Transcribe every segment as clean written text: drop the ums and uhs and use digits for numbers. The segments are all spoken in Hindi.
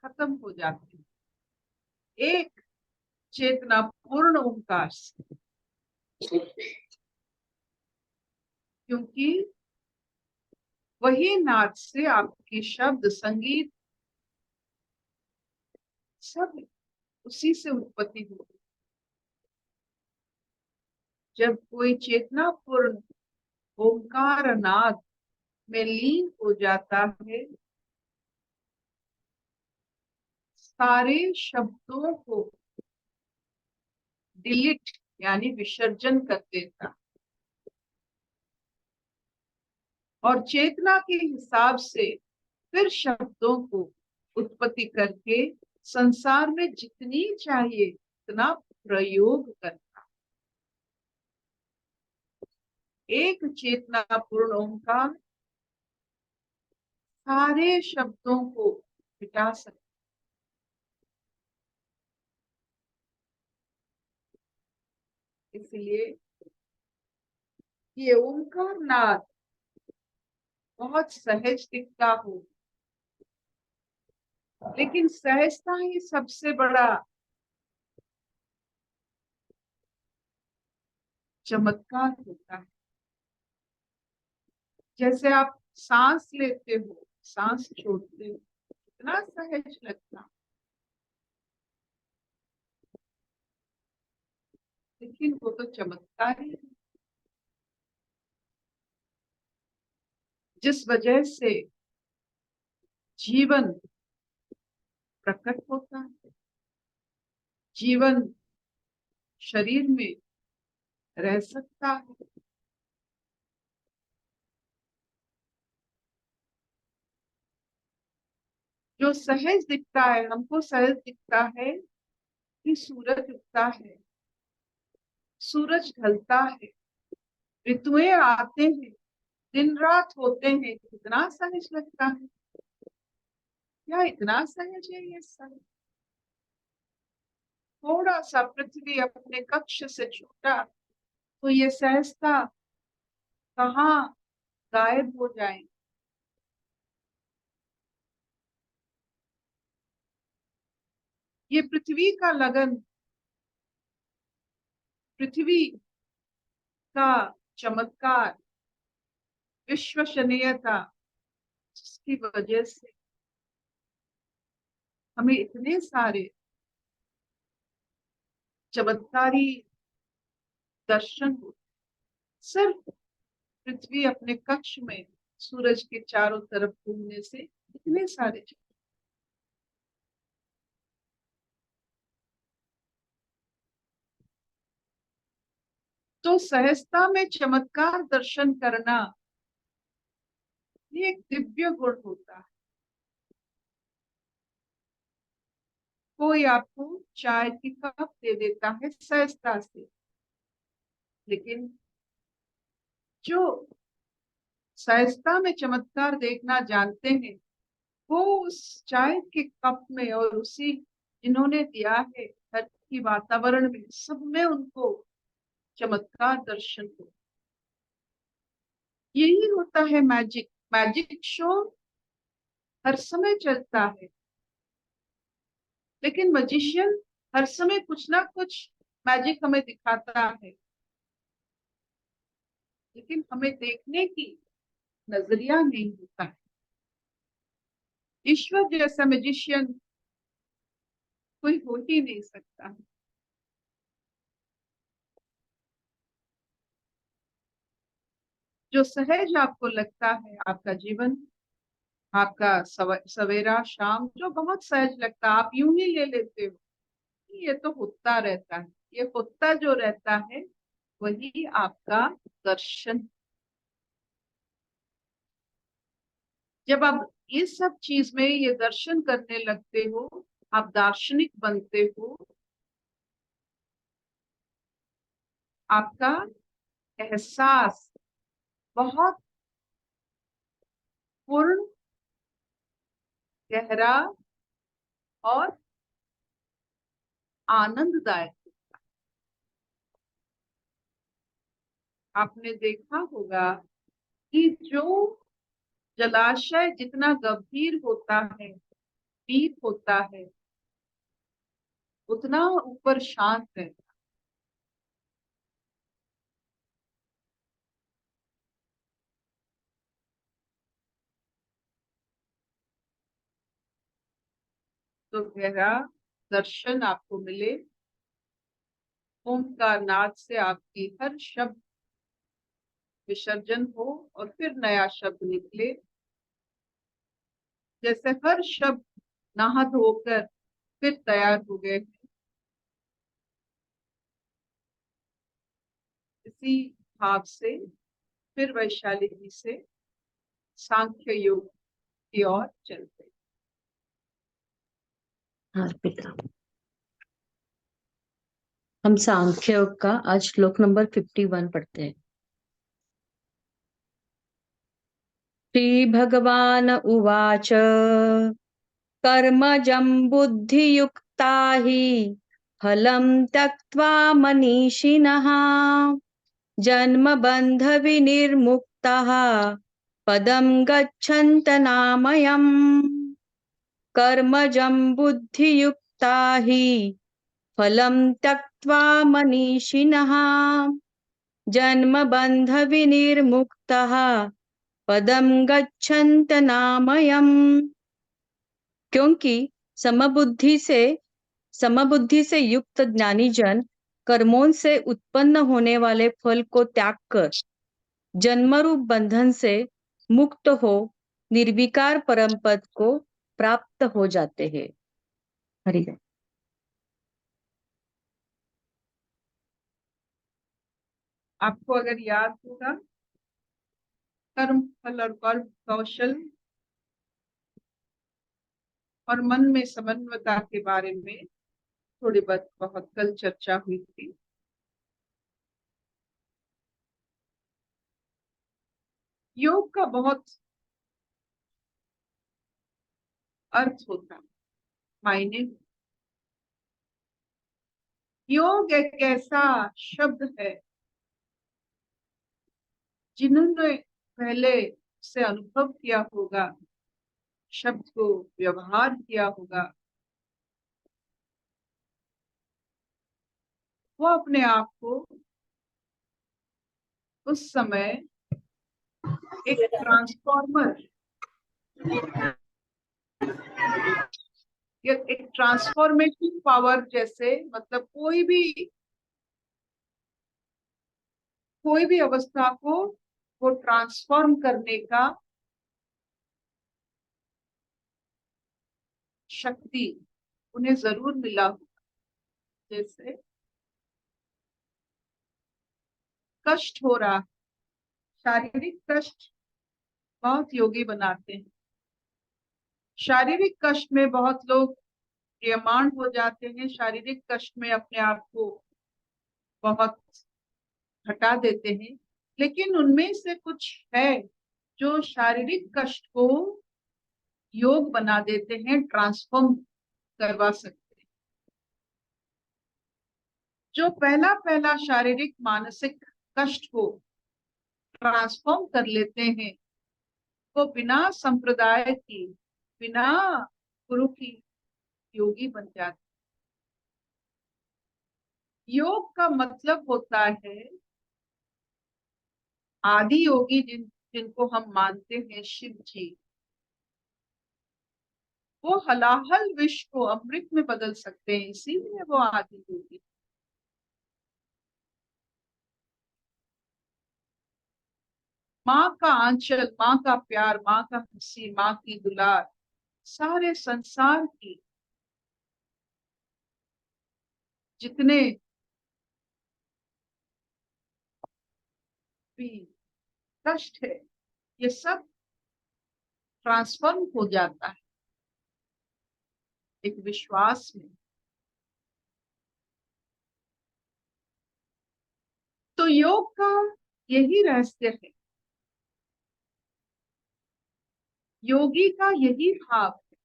खत्म हो जाते हैं एक चेतना पूर्ण ओंकार से, क्योंकि वही नाद से आपके शब्द संगीत सब उसी से उत्पत्ति होती है। जब कोई चेतना पूर्ण ओंकार नाद में लीन हो जाता है, सारे शब्दों को डिलीट यानी विसर्जन कर देता, और चेतना के हिसाब से फिर शब्दों को उत्पत्ति करके संसार में जितनी चाहिए उतना प्रयोग करता। एक चेतना पूर्ण ओंकार सारे शब्दों को मिटा सकता। इसलिए ये ओंकार नाद बहुत सहज दिखता हो, लेकिन सहजता ही सबसे बड़ा चमत्कार होता है। जैसे आप सांस लेते हो, सांस छोड़ते हो, इतना सहज लगता, लेकिन वो तो चमत्कार ही है। जिस वजह से जीवन प्रकट होता है, जीवन शरीर में रह सकता है। जो सहज दिखता है, हमको सहज दिखता है कि सूरज उगता है, सूरज ढलता है, ऋतुएं आते हैं, दिन रात होते हैं, कितना सहज लगता है। क्या इतना सहज है ये सब? थोड़ा सा पृथ्वी अपने कक्ष से छूटा तो ये सहजता कहाँ गायब हो जाए। ये पृथ्वी का लगन, पृथ्वी का चमत्कार, विश्वसनीयता, जिसकी वजह से हमें इतने सारे चमत्कारी दर्शन होते। सिर्फ पृथ्वी अपने कक्ष में सूरज के चारों तरफ घूमने से इतने सारे तो सहजता में चमत्कार दर्शन करना ये एक दिव्य गुण होता है। कोई आपको चाय की कप दे देता है सहजता से, लेकिन जो सहजता में चमत्कार देखना जानते हैं, वो उस चाय के कप में और उसी जिन्होंने दिया है हर की वातावरण में, सब में उनको चमत्कार दर्शन हो। यही होता है मैजिक। मैजिक शो हर समय चलता है, लेकिन मजिशियन हर समय कुछ ना कुछ मैजिक हमें दिखाता है, लेकिन हमें देखने की नजरिया नहीं होता है। ईश्वर जैसा मैजिशियन कोई हो ही नहीं सकता है। जो सहज आपको लगता है, आपका जीवन, आपका सवेरा शाम जो बहुत सहज लगता है, आप यूं ही ले लेते हो, ये तो होता रहता है। ये होता जो रहता है वही आपका दर्शन। जब आप इस सब चीज में ये दर्शन करने लगते हो, आप दार्शनिक बनते हो। आपका एहसास बहुत पूर्ण, गहरा और आनंददायक। आपने देखा होगा कि जो जलाशय जितना गंभीर होता है, डीप होता है उतना ऊपर शांत है। तो गहरा दर्शन आपको मिले, ओमकार नाद से आपकी हर शब्द विसर्जन हो और फिर नया शब्द निकले, जैसे हर शब्द नहा धोकर फिर तैयार हो गए। इसी भाव से फिर वैशाली जी से सांख्य योग की ओर चलते। अर्पिता, हम सांख्य योग का आज श्लोक नंबर 51 पढ़ते हैं। श्री भगवान उवाच कर्मजं बुद्धियुक्ता हि फलं त्यक्त्वा मनीषिणः जन्मबन्ध विनिर्मुक्तः पदं गच्छन्तनामयम्। कर्मजं बुद्धियुक्ता हि फलं त्यक्त्वा मनीषिणः जन्मबन्ध विनिर्मुक्तः पदं गच्छन्तनामयम्। क्योंकि समबुद्धि से युक्त ज्ञानी जन कर्मों से उत्पन्न होने वाले फल को त्याग कर जन्मरूप बंधन से मुक्त हो निर्विकार परम पद को प्राप्त हो जाते हैं। हरि। आपको अगर याद होगा, कर्म फल और कर्म कौशल और मन में समन्वयता के बारे में थोड़ी बहुत कल चर्चा हुई थी। योग का बहुत अर्थ होता, मायने। योग एक ऐसा शब्द है जिन्होंने पहले से अनुभव किया होगा, शब्द को व्यवहार किया होगा, वो अपने आप को उस समय एक ट्रांसफॉर्मेशन पावर जैसे, मतलब कोई भी अवस्था को वो ट्रांसफॉर्म करने का शक्ति उन्हें जरूर मिला। जैसे कष्ट हो रहा, शारीरिक कष्ट बहुत योगी बनाते हैं। शारीरिक कष्ट में बहुत लोग क्रियमाण हो जाते हैं, शारीरिक कष्ट में अपने आप को बहुत हटा देते हैं, लेकिन उनमें से कुछ है जो शारीरिक कष्ट को योग बना देते हैं, ट्रांसफॉर्म करवा सकते हैं। जो पहला पहला शारीरिक मानसिक कष्ट को ट्रांसफॉर्म कर लेते हैं, वो बिना संप्रदाय की, बिना गुरु की योगी बन जाते। योग का मतलब होता है आदि योगी जिनको हम मानते हैं शिव जी, वो हलाहल विष को अमृत में बदल सकते हैं, इसीलिए वो आदि योगी। माँ का आंचल, माँ का प्यार, माँ का हंसी, माँ की दुलार, सारे संसार की जितने भी कष्ट है, ये सब ट्रांसफॉर्म हो जाता है एक विश्वास में। तो योग का यही रहस्य है, योगी का यही भाव है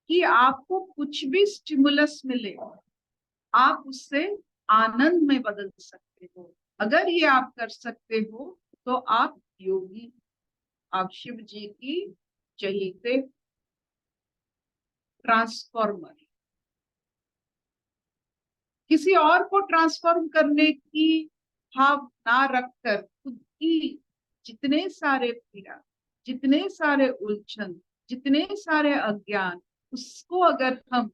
कि आपको कुछ भी स्टिमुलस मिले, आप उससे आनंद में बदल सकते हो। अगर ये आप कर सकते हो तो आप योगी, आप शिव जी की चहीते। ट्रांसफॉर्मर। किसी और को ट्रांसफॉर्म करने की भाव ना रखकर खुद की जितने सारे पीड़ा, जितने सारे उलझन, जितने सारे अज्ञान, उसको अगर हम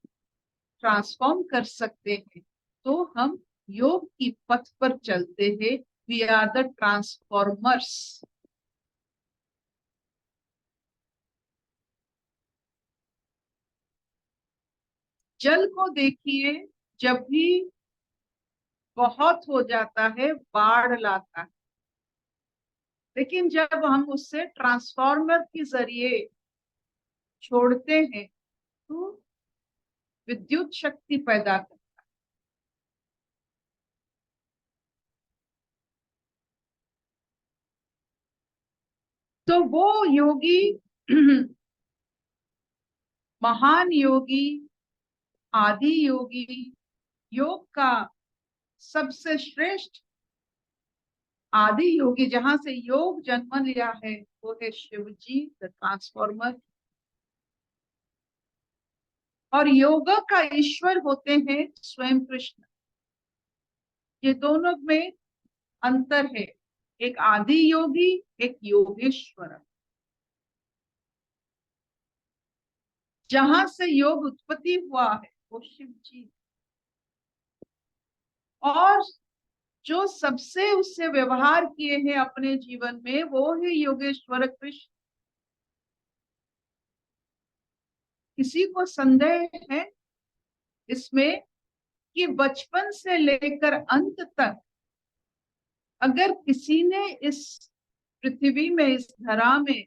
ट्रांसफॉर्म कर सकते हैं तो हम योग की पथ पर चलते हैं। We are the transformers. जल को देखिए, जब भी बहुत हो जाता है बाढ़ लाता है, लेकिन जब हम उससे ट्रांसफॉर्मर के जरिए छोड़ते हैं तो विद्युत शक्ति पैदा करता है। तो वो योगी महान योगी, आदि योगी, योग का सबसे श्रेष्ठ आदि योगी, जहां से योग जन्म लिया है, वो है शिव जी द ट्रांसफॉर्मर। और योग का ईश्वर होते हैं स्वयं कृष्ण। ये दोनों में अंतर है, एक आदि योगी, एक योगेश्वर। जहां से योग उत्पत्ति हुआ है वो शिव जी, और जो सबसे उससे व्यवहार किए हैं अपने जीवन में वो है योगेश्वर कृष्ण। किसी को संदेह है इसमें कि बचपन से लेकर अंत तक अगर किसी ने इस पृथ्वी में, इस धरा में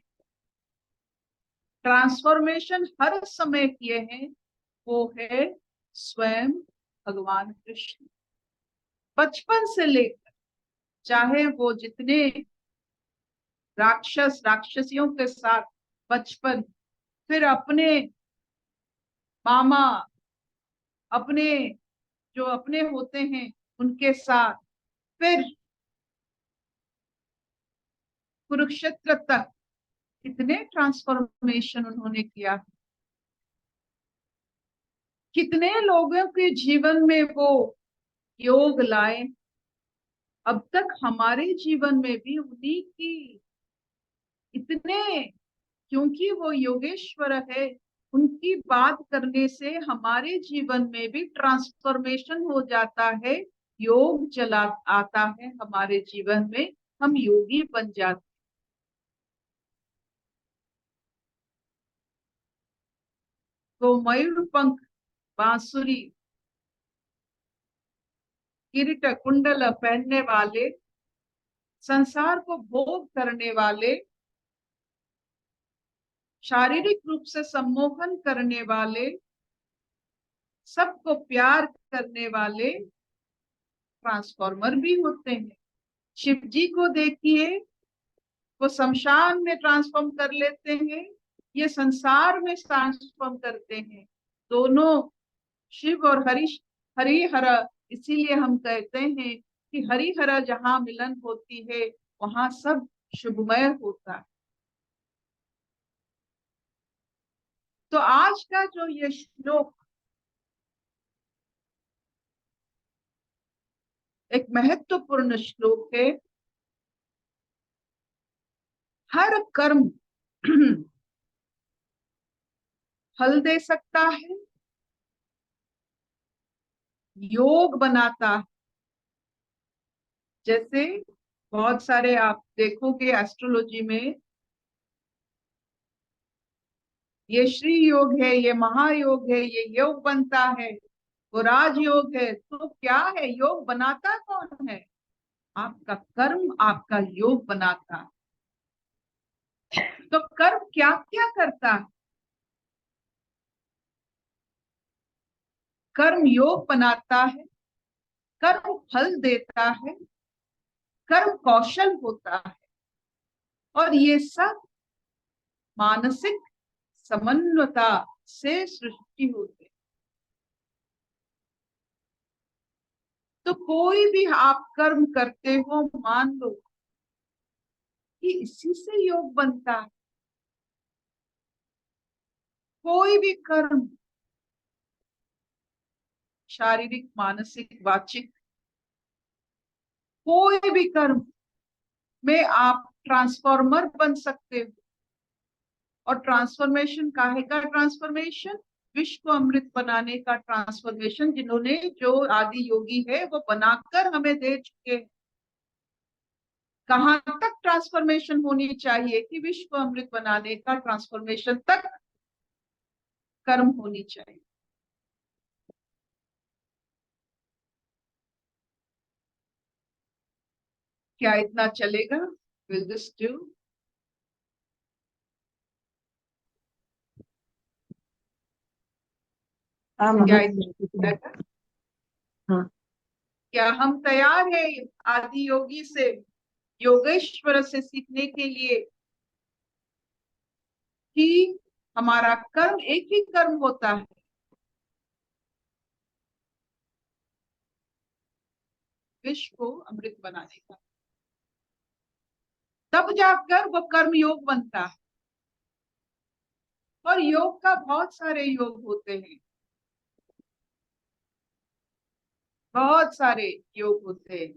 ट्रांसफॉर्मेशन हर समय किए हैं, वो है स्वयं भगवान कृष्ण। बचपन से लेकर, चाहे वो जितने राक्षस राक्षसियों के साथ बचपन, फिर अपने मामा, अपने जो अपने होते हैं उनके साथ, फिर कुरुक्षेत्र तक, कितने ट्रांसफॉर्मेशन उन्होंने किया। कितने लोगों के जीवन में वो योग लाए। अब तक हमारे जीवन में भी उन्हीं की इतने, क्योंकि वो योगेश्वर है, उनकी बात करने से हमारे जीवन में भी ट्रांसफॉर्मेशन हो जाता है। योग चला आता है हमारे जीवन में, हम योगी बन जाते। तो मयूर पंख, बांसुरी, किरीट कुंडल पहनने वाले, संसार को भोग करने वाले, शारीरिक रूप से सम्मोहन करने वाले, सबको प्यार करने वाले ट्रांसफॉर्मर भी होते हैं। शिव जी को देखिए, वो शमशान में ट्रांसफॉर्म कर लेते हैं, ये संसार में ट्रांसफॉर्म करते हैं। दोनों शिव और हरिहर, इसीलिए हम कहते हैं कि हरिहर जहाँ मिलन होती है वहां सब शुभमय होता है। तो आज का जो ये श्लोक एक महत्वपूर्ण श्लोक है। हर कर्म फल दे सकता है, योग बनाता है। जैसे बहुत सारे आप देखोगे एस्ट्रोलॉजी में, ये श्री योग है, ये महायोग है, ये योग बनता है, वो राजयोग है। तो क्या है, योग बनाता कौन है? आपका कर्म आपका योग बनाता है। तो कर्म क्या क्या करता है? कर्म योग बनाता है, कर्म फल देता है, कर्म कौशल होता है, और ये सब मानसिक समन्वयता से सृष्टि होते। तो कोई भी आप कर्म करते हो, मान लो कि इसी से योग बनता है। कोई भी कर्म शारीरिक, मानसिक, वाचिक, कोई भी कर्म में आप ट्रांसफॉर्मर बन सकते हो। और ट्रांसफॉर्मेशन काहे का ट्रांसफॉर्मेशन? विश्व को अमृत बनाने का ट्रांसफॉर्मेशन, जिन्होंने, जो आदि योगी है वो बनाकर हमें दे चुके हैं। कहां तक ट्रांसफॉर्मेशन होनी चाहिए? कि विश्व को अमृत बनाने का ट्रांसफॉर्मेशन तक कर्म होनी चाहिए। क्या इतना चलेगा? Will this do? क्या इतना चलेगा? हाँ। क्या हम तैयार हैं आदि योगी से, योगेश्वर से सीखने के लिए कि हमारा कर्म एक ही कर्म होता है, विश्व को अमृत बनाने का। तब जाकर वो कर्म योग बनता है। और योग का बहुत सारे योग होते हैं, बहुत सारे योग होते हैं।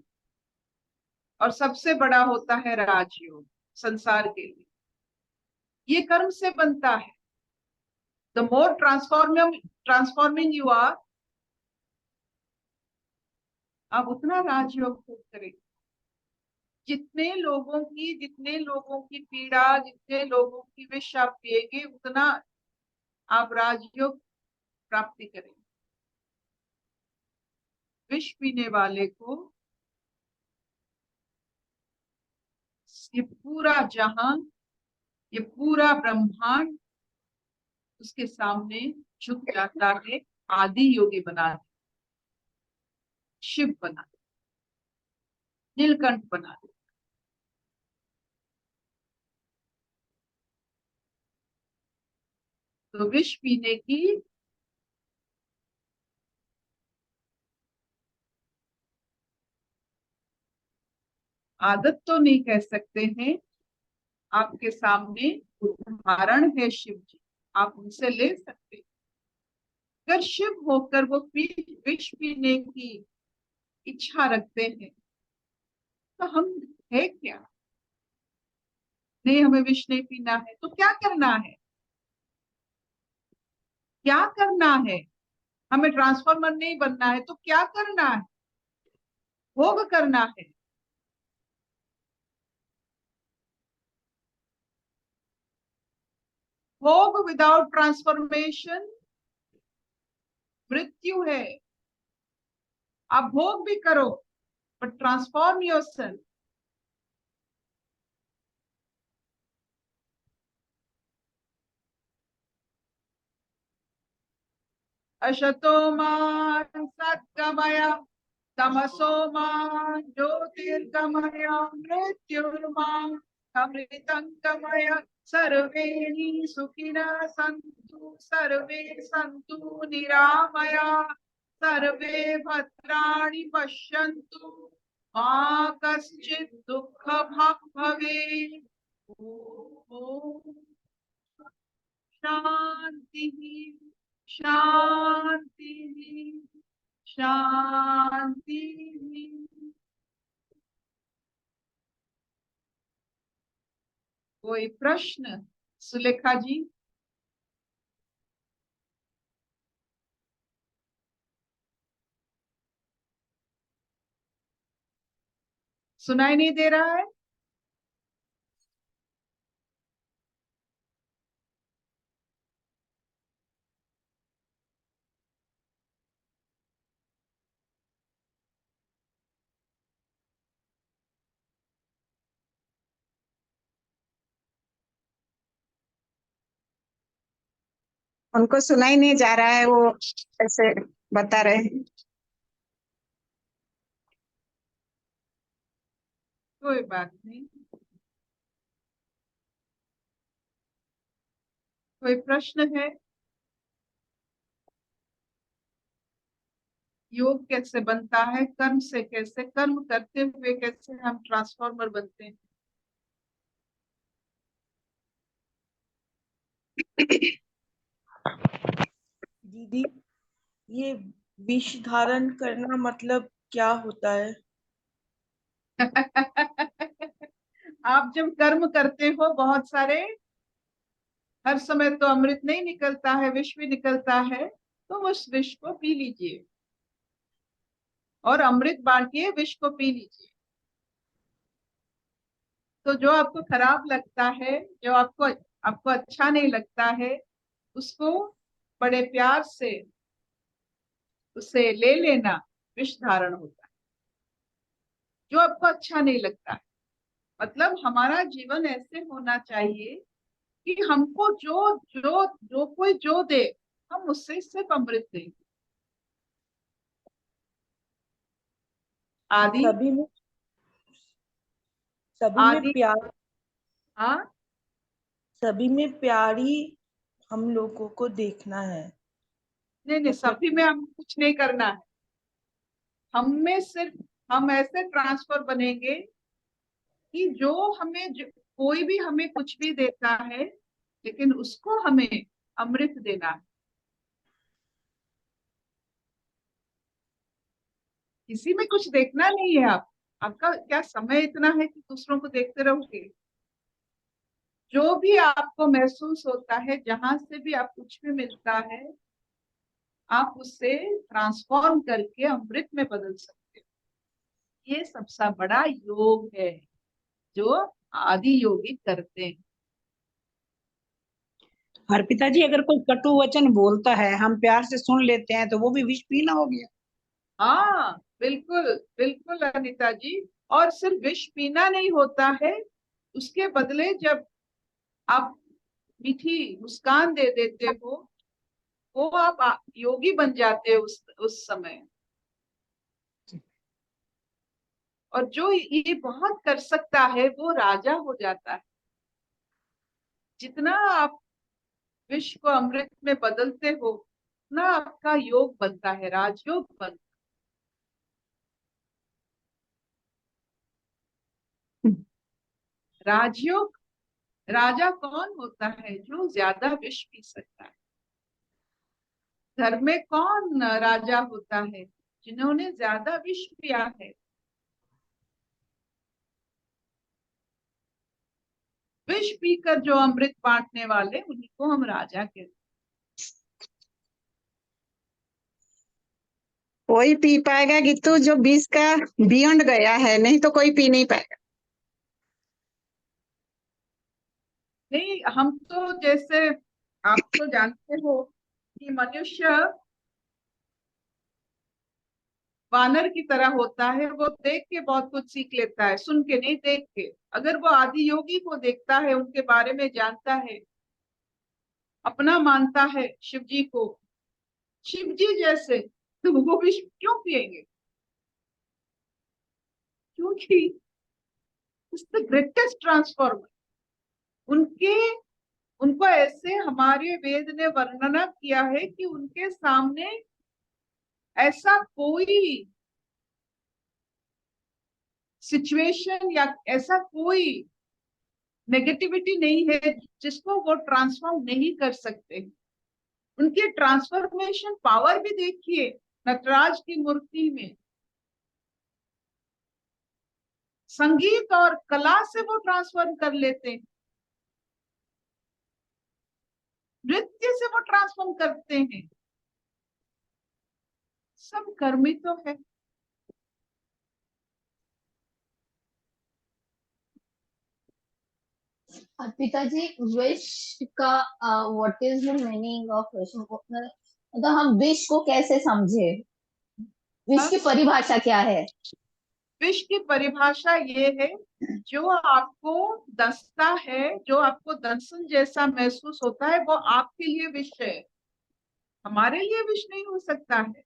और सबसे बड़ा होता है राजयोग, संसार के लिए। ये कर्म से बनता है। The more transforming you are, आप उतना राजयोग खूब करेंगे। जितने लोगों की पीड़ा, जितने लोगों की विष आप पिएंगे, उतना आप राजयोग प्राप्ति करेंगे। विष पीने वाले को ये पूरा जहां, ये पूरा ब्रह्मांड उसके सामने झुक जाता है। आदि योगी बना दे, शिव बना दे, नीलकंठ बना दे। तो विष पीने की आदत तो नहीं कह सकते हैं। आपके सामने उदाहरण है शिव जी, आप उनसे ले सकते हैं। अगर शिव होकर वो विष पीने की इच्छा रखते हैं, तो हम है क्या? नहीं, हमें विष नहीं पीना है तो क्या करना है? क्या करना है? हमें ट्रांसफॉर्मर नहीं बनना है तो क्या करना है? भोग करना है। भोग विदाउट ट्रांसफॉर्मेशन मृत्यु है। आप भोग भी करो, बट ट्रांसफॉर्म योरसेल्फ। अशतो मा सद्गमय, तमसो मा ज्योतिर्गमय, मृत्युर्मा अमृतंगमय। सर्वे सुखिनः सन्तु, सर्वे सन्तु निरामया, सर्वे भद्राणि पश्यन्तु, मा कश्चित् दुःखभाग् भवेत्। ओम शांति, शांति, शांति। कोई प्रश्न? सुलेखा जी? सुनाई नहीं दे रहा है? उनको सुनाई नहीं जा रहा है, वो ऐसे बता रहे हैं। कोई बात नहीं। कोई प्रश्न है? योग कैसे बनता है? कर्म से कैसे, कर्म करते हुए कैसे हम ट्रांसफॉर्मर बनते हैं? दीदी, ये विष धारण करना मतलब क्या होता है? आप जब कर्म करते हो बहुत सारे, हर समय तो अमृत नहीं निकलता है, विष भी निकलता है, तो उस विष को पी लीजिए और अमृत बांटिए, विष को पी लीजिए। तो जो आपको खराब लगता है, जो आपको आपको अच्छा नहीं लगता है, उसको बड़े प्यार से उसे ले लेना, विष धारण होता है। जो आपको अच्छा नहीं लगता है, मतलब हमारा जीवन ऐसे होना चाहिए कि हमको जो जो जो कोई जो दे, हम उससे सिर्फ अमृत दें। आदि सभी में प्यार, हाँ, सभी में प्यारी हम लोगों को देखना है। नहीं नहीं, सभी में हम कुछ नहीं करना है। हम में सिर्फ हम ऐसे ट्रांसफर बनेंगे कि जो हमें कोई भी हमें कुछ भी देता है, लेकिन उसको हमें अमृत देना है। किसी में कुछ देखना नहीं है। आपका क्या समय इतना है कि दूसरों को देखते रहोगे? जो भी आपको महसूस होता है, जहां से भी आप कुछ भी मिलता है, आप उससे ट्रांसफॉर्म करके अमृत में बदल सकते हो। ये सबसे बड़ा योग है जो आदि योगी करते हैं। अर्पिता जी, अगर कोई कटु वचन बोलता है, हम प्यार से सुन लेते हैं, तो वो भी विष पीना हो गया? हाँ, बिल्कुल बिल्कुल अनिता जी। और सिर्फ विष पीना नहीं होता है, उसके बदले जब आप मीठी मुस्कान दे देते हो, वो आप योगी बन जाते हो उस समय। और जो ये बहुत कर सकता है, वो राजा हो जाता है। जितना आप विष को अमृत में बदलते हो, उतना आपका योग बनता है, राजयोग बनता है। राजयोग, राजा कौन होता है? जो ज्यादा विष पी सकता है। घर में कौन राजा होता है? जिन्होंने ज्यादा विष पिया है। विष पीकर जो अमृत बांटने वाले, उन्हीं को हम राजा कहते हैं। कोई पी पाएगा गीतू जो 20 का बियॉन्ड गया है, नहीं तो कोई पी नहीं पाएगा। नहीं, हम तो जैसे आप तो जानते हो कि मनुष्य वानर की तरह होता है। वो देख के बहुत कुछ सीख लेता है, सुन के नहीं, देख के। अगर वो आदि योगी को देखता है, उनके बारे में जानता है, अपना मानता है शिव जी को, शिव जी जैसे, तो वो भी क्यों पिएंगे? क्योंकि द ग्रेटेस्ट ट्रांसफॉर्मर उनके उनको ऐसे हमारे वेद ने वर्णना किया है कि उनके सामने ऐसा कोई सिचुएशन या ऐसा कोई नेगेटिविटी नहीं है जिसको वो ट्रांसफॉर्म नहीं कर सकते। उनकी ट्रांसफॉर्मेशन पावर भी देखिए नटराज की मूर्ति में। संगीत और कला से वो ट्रांसफॉर्म कर लेते हैं, नृत्य से वो ट्रांसफॉर्म करते हैं। सब कर्मी तो है। अर्पिता जी, विश का what is the meaning of wish? मतलब हम विश को कैसे समझे? विश की परिभाषा क्या है? विश की परिभाषा ये है, जो आपको दसता है, जो आपको दंसन जैसा महसूस होता है, वो आपके लिए विष है, हमारे लिए विष नहीं हो सकता है।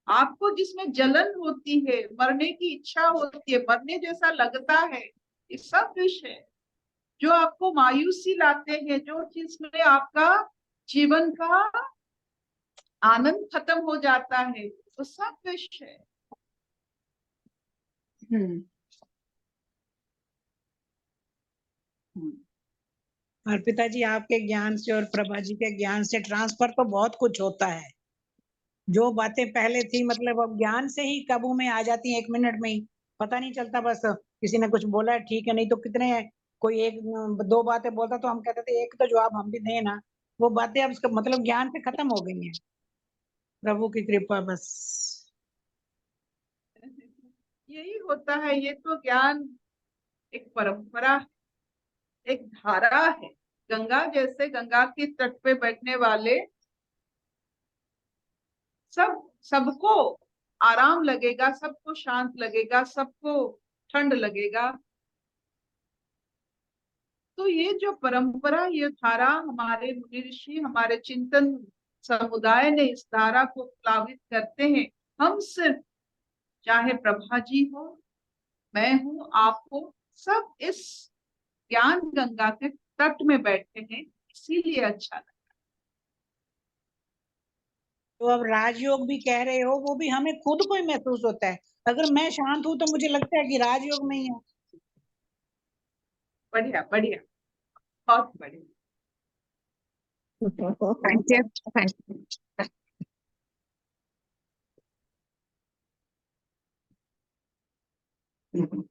आपको जिसमें जलन होती है, मरने की इच्छा होती है, मरने जैसा लगता है, ये सब विष है। जो आपको मायूसी लाते हैं, जो चीज में आपका जीवन का आनंद खत्म हो जाता है, वो सब विष है। अर्पिता जी, आपके ज्ञान से और प्रभा जी के ज्ञान से ट्रांसफर तो बहुत कुछ होता है, जो बातें पहले थी मतलब अब ज्ञान से ही काबू में आ जाती हैं, 1 मिनट में ही पता नहीं चलता। बस किसी ने कुछ बोला है ठीक है, नहीं तो कितने कोई एक दो बातें बोलता तो हम कहते थे एक तो जवाब हम भी दें ना। वो बातें अब उसका मतलब ज्ञान से खत्म हो गई हैं। प्रभु की कृपा बस। यही होता है, ये तो ज्ञान एक परंपरा है, एक धारा है। गंगा जैसे, गंगा के तट पे बैठने वाले सबको आराम लगेगा, सबको शांत लगेगा, सबको ठंड लगेगा। तो ये जो परंपरा, ये धारा, हमारे मुनि ऋषि, हमारे चिंतन समुदाय ने इस धारा को प्लावित करते हैं। हम सिर्फ, चाहे प्रभा जी हो, मैं हूं, आप हो, सब इस ज्ञान गंगा के तट में बैठे हैं, इसीलिए अच्छा लगा। तो अब राजयोग भी कह रहे हो, वो भी हमें खुद को ही महसूस होता है। अगर मैं शांत हूं तो मुझे लगता है कि राजयोग में ही है। बढ़िया बढ़िया, बहुत बढ़िया। Thank you, thank you.